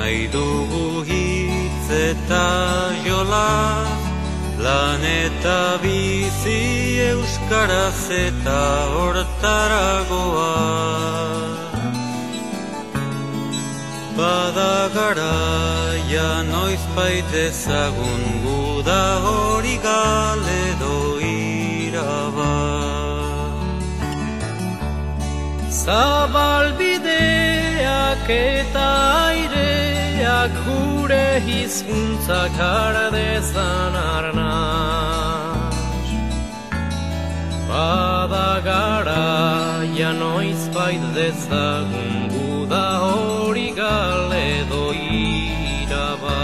nahi dugu hitz eta jolaz, lan eta bizi euskaraz eta hortaragoa. Bada garaia noizbait ezagun guda hori galedo iraba. Zabalbideak eta aireak gure hizkuntzak har dezan arnaz. Bada garaia noizbait dezagun guda hori galedo iraba.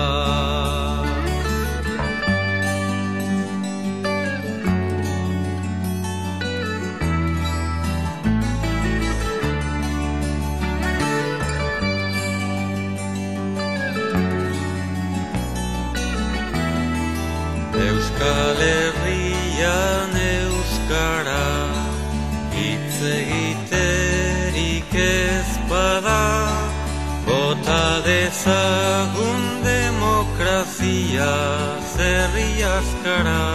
Euskal Herrian euskara hitz egiterik ez bada, bota dezagun demokrazia zerri askara.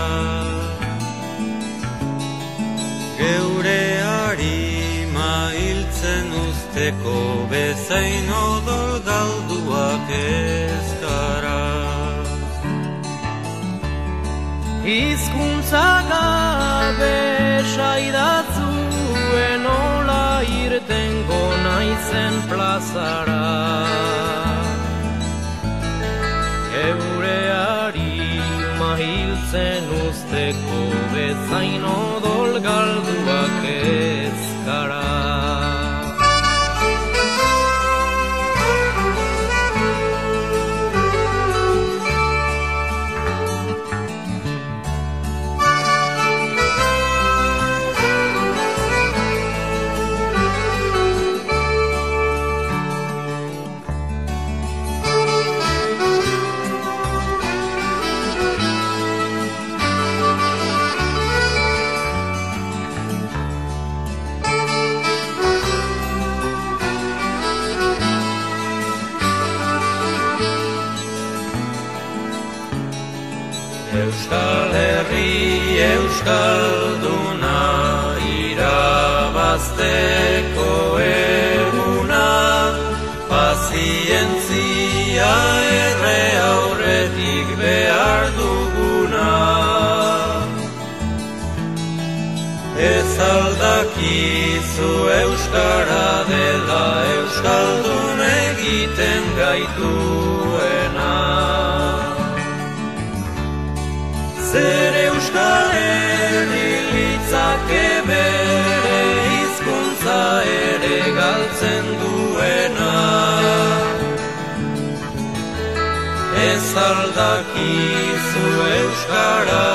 Geure harima hiltzen usteko bezain odol galduak ez gara. Hizkuntza gabe saidatzuen nola irtengo naizen plazara. Geure harima hiltzen usteko bezain odol galduak ez gara. Euskal Herri euskalduna irabazteko eguna, pazientzia erre aurretik behar duguna. Ez aldakizu euskara dela euskaldun egiten gaituena. Zer Euskal Herri litzake bere hizkuntza ere galtzen duena. Ez aldakizu euskara